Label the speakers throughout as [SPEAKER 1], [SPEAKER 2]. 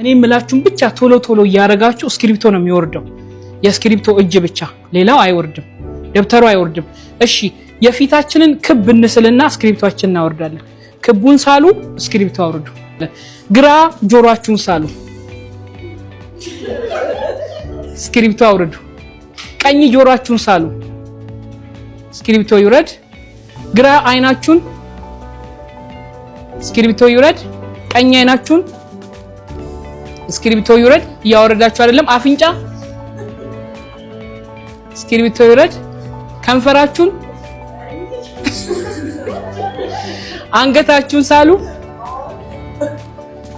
[SPEAKER 1] እኔ ምላችሁን ብቻ ቶሎ ቶሎ ያረጋችሁ ስክሪፕቶ ነው የሚወርደው የስክሪፕቶ እጅ ብቻ ሌላው አይወርድም ደብተሩ አይወርድም እሺ የፊታችንን ክብ እንስልና ስክሪፕቶአችንን እናወርዳለን ክቡን ሳሉ ስክሪፕቶ አውርዱ ግራ ጆሮአችሁን ሳሉ ስክሪፕቶ አውርዱ ቀኝ ጆሮአችሁን ሳሉ ስክሪፕቶ ይውረድ ግራ አይናችሁን ስክሪፕቶ ይውረድ ቀኝ አይናችሁን ስክሪፕቶ ይውረድ ያወረዳችሁ አይደለም አፍንጫ ስክሪፕቶ ይውረድ ከንፈራችሁን አንገታችሁን ሳሉ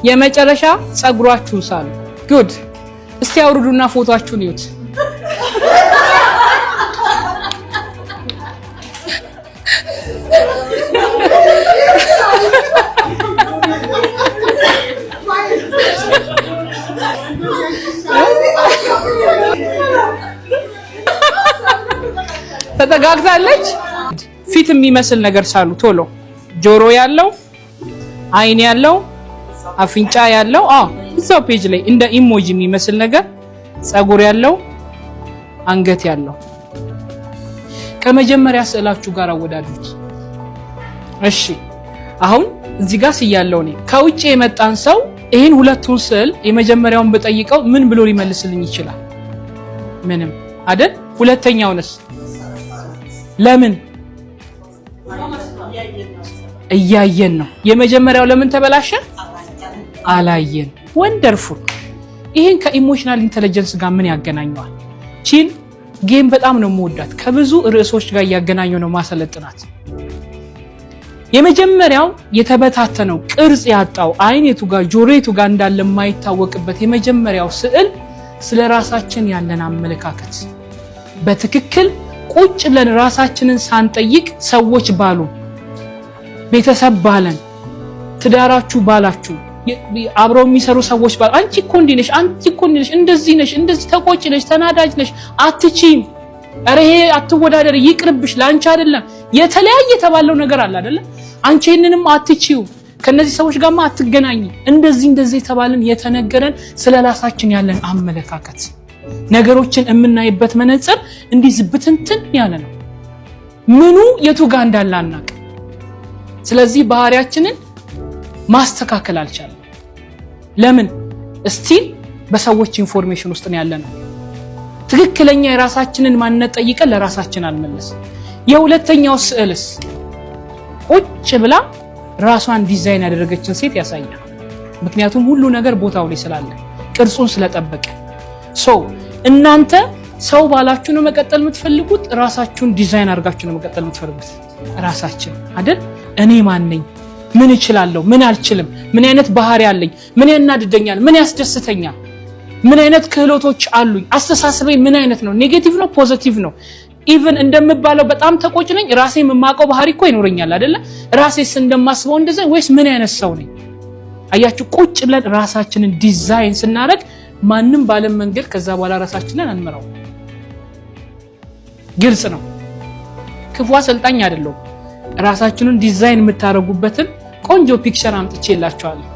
[SPEAKER 1] የመጨረሻ ጸጉራችሁን ሳሉ ጉድ እስቲ አውርዱና ፎቶአችሁን ይዩት ተጠጋግታለች ፊት የሚመስል ነገር ሳሉ ቶሎ ጆሮ ያለው አይን ያለው አፍንጫ ያለው እዛው ፔጅ ላይ እንደ ኢሞጂ የሚመስል ነገር ጸጉር ያለው አንገት ያለው ከመጀመሪያ ስዕላችሁ ጋር አወዳዱት እሺ አሁን እዚህ ጋር ሲያለው ነው ከውጭ የመጣን ሰው ይሄን ሁለቱን ስዕል የመጀመሪያውን በጠይቀው ምን ብሎ ሊመልስልኝ ይችላል ምንም አይደል ሁለተኛውንስ ለምን እያየን ነው የመጀመሪያው ለምን ተበላሸ አላየን ወንደርፉል ይሄን ከኢሞሽናል ኢንተለጀንስ ጋር ምን ያገናኘዋል ቺን ጌም በጣም ነው የምወዳት ከብዙ ርዕሶች ጋር ያገናኘው ነው ማሰለጥናት የመጀመሪያው የተበታተነው ቅርጽ ያጣው አይኔቱ ጋር ጆሮቱ ጋር እንዳለ የማይታወቅበት የመጀመሪያው ስዕል ስለራሳችን ያለን አመለካከት በትክክል ቁጭ ብለን ራሳችንን ሳንጠይቅ ሰዎች ባሉ ቤተሰብ ባለን ትዳራችሁ ባላችሁ አብረው የሚሰሩ ሰዎች ባል አንቺ እኮ እንዲህ ነሽ አንቺ እኮ እንዲህ ነሽ እንደዚህ ነሽ እንደዚህ ተቆጭ ነሽ ተናዳጅ ነሽ አትቺም አረ ይሄ አትወዳደር ይቅርብሽ ላንቺ አይደለም የተለያየ ተባለው ነገር አለ አይደለ አንቺ እነንም አትቺው ከነዚህ ሰዎች ጋርማ አትገናኝ እንደዚህ ተባልን የተነገረን ስለራሳችን ያለን አመለካከት ነገሮችን የምናይበት መነጽር እንዲህ ዝብትንትን ያለ ነው ምኑ የቱ ጋር እንዳላናቅ ስለዚህ ባህሪያችንን ማስተካከል አልቻለም ለምን ስቲል በሰዎች ኢንፎርሜሽን ውስጥ ነው ያለነው ትክክለኛ የራሳችንን ማንነት ጠይቀን ለራሳችን አልመለስ የሁለተኛው ስዕልስ ቁጭ ብላ ራሷን ዲዛይን ያደረገችን ሴት ያሳያል ምክንያቱም ሁሉ ነገር ቦታው ላይ ስላለ ቅርጹን ስለጠበቀ እናንተ ሰው ባላችሁ ነው መቀጠል የምትፈልጉት ራሳችሁን ዲዛይን አድርጋችሁ ነው መቀጠል የምትፈልጉት ራሳችን አይደል እኔ ማን ነኝ ምን እችላለሁ ምን አልችልም ምን አይነት ባህሪ አለኝ ምን ያናድደኛል ምን ያስደስተኛል ምን አይነት ክህሎቶች አሉኝ አስተሳሰቤ ምን አይነት ነው ኔጌቲቭ ነው ፖዚቲቭ ነው ኢቭን እንደምባለው በጣም ተቆጭ ነኝ ራሴ የማቀው ባህሪ እኮ ይኖርኛል አይደለ ራሴስ እንደማስበው እንደዚህ ወይስ ምን አይነት ሰው ነኝ አያችሁ ቁጭ ብለን ራሳችንን ዲዛይን ስናደርግ ማንንም ባለም መንገድ ከዛ በኋላ ራሳችንን አንመራው ግልጽ ነው ክፉ አሰልጣኝ አይደለም ራሳችንን ዲዛይን የምታረጉበትን ቆንጆ ፒክቸር አምጥቼላችኋለሁ